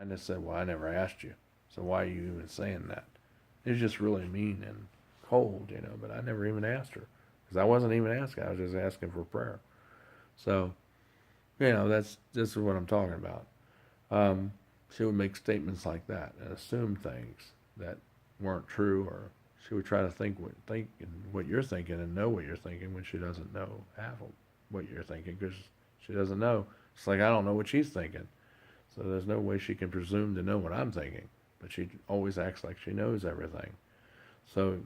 I just said, well, I never asked you, so why are you even saying that? It was just really mean and cold, but I never even asked her because I wasn't even asking. I was just asking for prayer. So, that's this is what I'm talking about. Um, she would make statements like that and assume things that weren't true, or she would try to think what you're thinking and know what you're thinking when she doesn't know half of what you're thinking because she doesn't know. It's like I don't know what she's thinking, so there's no way she can presume to know what I'm thinking. But she always acts like she knows everything. So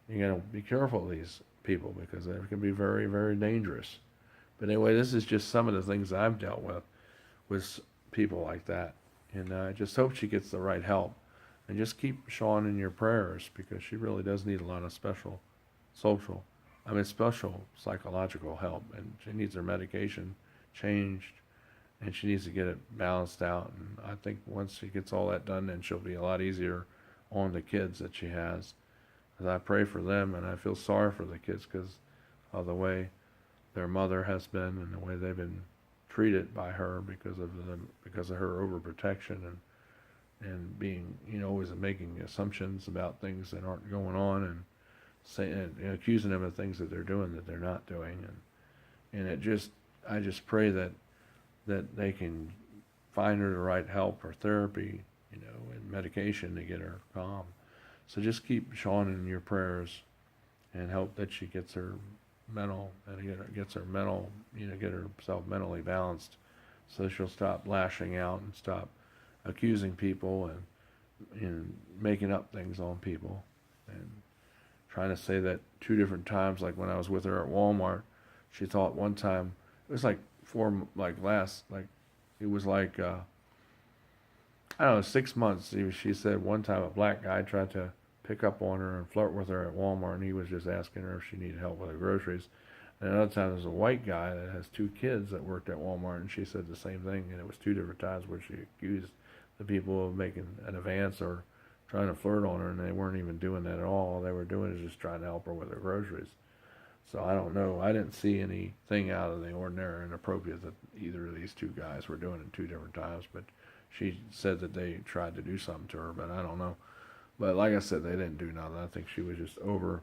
you gotta be careful of these people because they can be very, very dangerous. But anyway, this is just some of the things I've dealt with people like that. And I just hope she gets the right help. And just keep Sean in your prayers because she really does need a lot of social, special psychological help. And she needs her medication changed and she needs to get it balanced out. And I think once she gets all that done, then she'll be a lot easier on the kids that she has. As I pray for them and I feel sorry for the kids because of the way their mother has been and the way they've been treated by her because of her overprotection and being always making assumptions about things that aren't going on and saying and accusing them of things that they're doing that they're not doing and I just pray that they can find her the right help or therapy and medication to get her calm. So just keep Sean in your prayers and hope that she gets her mental and gets her mental, get herself mentally balanced, so she'll stop lashing out and stop accusing people and making up things on people and trying to say that two different times, like when I was with her at Walmart, she thought one time it was like it was like I don't know 6 months. She said one time a black guy tried to pick up on her and flirt with her at Walmart, and he was just asking her if she needed help with her groceries. And another time there's a white guy that has two kids that worked at Walmart, and she said the same thing, and it was two different times where she accused the people of making an advance or trying to flirt on her, and they weren't even doing that at all. All they were doing is just trying to help her with her groceries. So I don't know. I didn't see anything out of the ordinary and inappropriate that either of these two guys were doing at two different times, but she said that they tried to do something to her, but I don't know. But like I said, they didn't do nothing. I think she was just over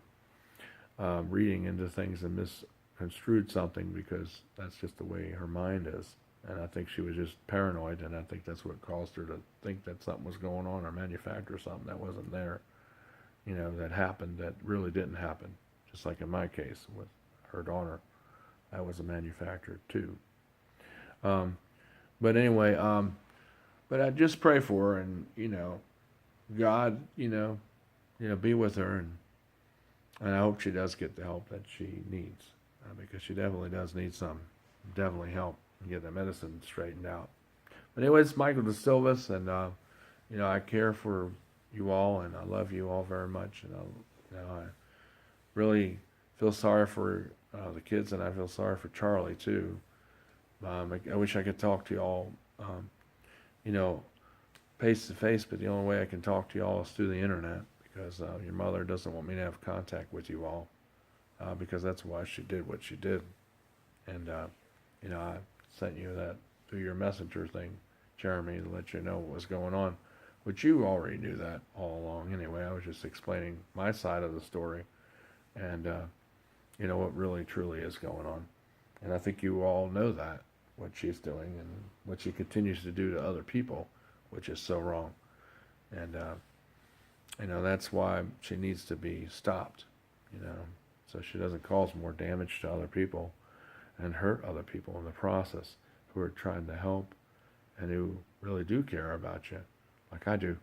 reading into things and misconstrued something because that's just the way her mind is. And I think she was just paranoid, and I think that's what caused her to think that something was going on or manufacture something that wasn't there, that happened that really didn't happen. Just like in my case with her daughter, that was a manufactured too. Um, but anyway, but I just pray for her, and God, be with her, and I hope she does get the help that she needs, because she definitely does need some, definitely help and get the medicine straightened out. But anyway, it's Michael DeSilvis, and I care for you all, and I love you all very much, and I really feel sorry for the kids, and I feel sorry for Charlie too. I wish I could talk to you all, you know, face to face, but the only way I can talk to you all is through the internet because your mother doesn't want me to have contact with you all because that's why she did what she did. And, I sent you that through your messenger thing, Jeremy, to let you know what was going on, which you already knew that all along anyway. I was just explaining my side of the story and, what really truly is going on. And I think you all know that, what she's doing and what she continues to do to other people, which is so wrong. And, that's why she needs to be stopped, so she doesn't cause more damage to other people and hurt other people in the process who are trying to help and who really do care about you, like I do.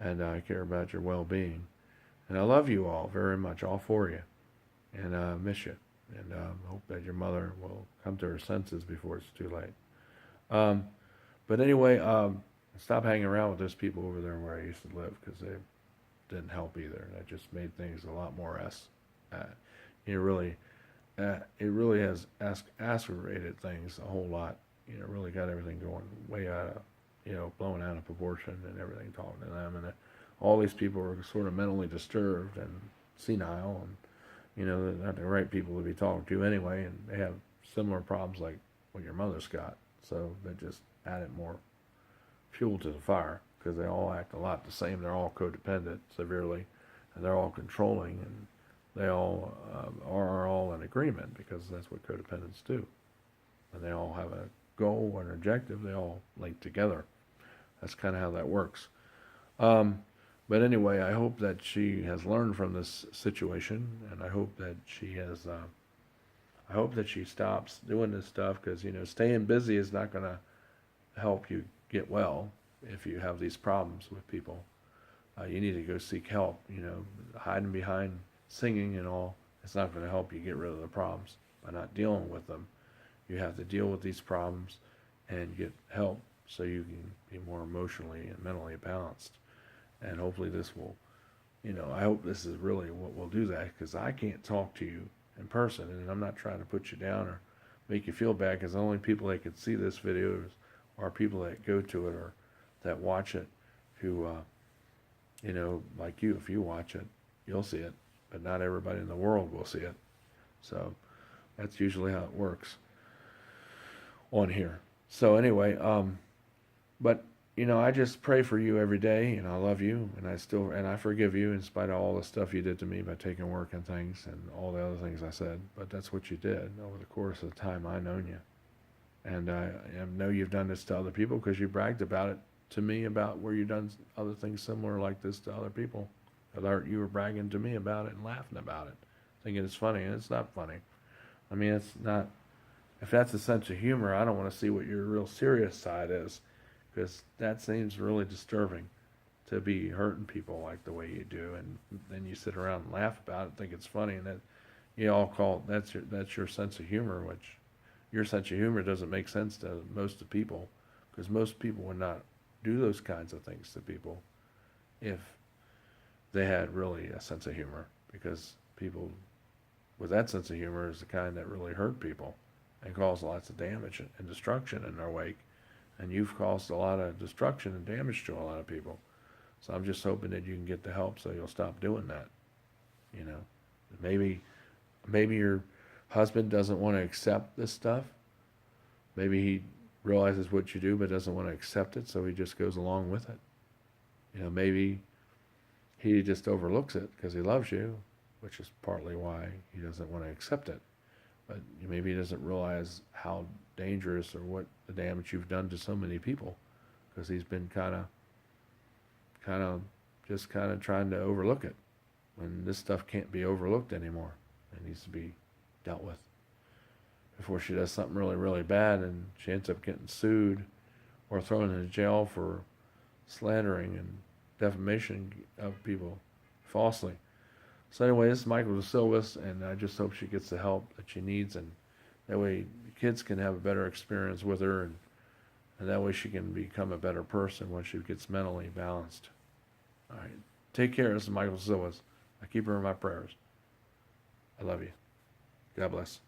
And I care about your well-being. And I love you all very much, all four of you. And I miss you. And hope that your mother will come to her senses before it's too late. But anyway, stop hanging around with those people over there where I used to live because they didn't help either. That just made things a lot more it really has aspirated things a whole lot. Really got everything going way out of, blown out of proportion and everything talking to them. And all these people are sort of mentally disturbed and senile and, they're not the right people to be talking to anyway. And they have similar problems like what your mother's got. So that just added more fuel to the fire because they all act a lot the same. They're all codependent severely, and they're all controlling, and they all are all in agreement because that's what codependents do. And they all have a goal or an objective. They all link together. That's kind of how that works. But anyway, I hope that she has learned from this situation, and I hope that she has. I hope that she stops doing this stuff because staying busy is not going to help you get well if you have these problems with people. You need to go seek help. Hiding behind singing and all, it's not going to help you get rid of the problems by not dealing with them. You have to deal with these problems and get help so you can be more emotionally and mentally balanced. And hopefully this will, I hope this is really what will do that, because I can't talk to you in person, and I'm not trying to put you down or make you feel bad, because the only people that can see this video are people that go to it or that watch it, who, like you, if you watch it, you'll see it, but not everybody in the world will see it. So that's usually how it works on here. So anyway, but I just pray for you every day, and I love you, and I forgive you in spite of all the stuff you did to me by taking work and things and all the other things I said. But that's what you did over the course of the time I've known you. And I know you've done this to other people because you bragged about it to me, about where you've done other things similar like this to other people. You were bragging to me about it and laughing about it, thinking it's funny, and it's not funny. I mean, it's not. If that's a sense of humor, I don't want to see what your real serious side is, because that seems really disturbing, to be hurting people like the way you do, and then you sit around and laugh about it, think it's funny, and that you all call that's your sense of humor, which your sense of humor doesn't make sense to most of the people, because most people would not do those kinds of things to people if they had really a sense of humor, because people with that sense of humor is the kind that really hurt people and cause lots of damage and destruction in their wake. And you've caused a lot of destruction and damage to a lot of people. So I'm just hoping that you can get the help so you'll stop doing that. Maybe your husband doesn't want to accept this stuff. Maybe he realizes what you do but doesn't want to accept it, so he just goes along with it. Maybe he just overlooks it because he loves you, which is partly why he doesn't want to accept it. But maybe he doesn't realize how dangerous or what the damage you've done to so many people, because he's been kind of trying to overlook it, when this stuff can't be overlooked anymore. It needs to be dealt with before she does something really, really bad and she ends up getting sued or thrown into jail for slandering and defamation of people falsely. So anyway, this is Michael DeSilvis, and I just hope she gets the help that she needs, and that way kids can have a better experience with her, and that way she can become a better person when she gets mentally balanced. All right. Take care. This is Michael DeSilvis. I keep her in my prayers. I love you. God bless.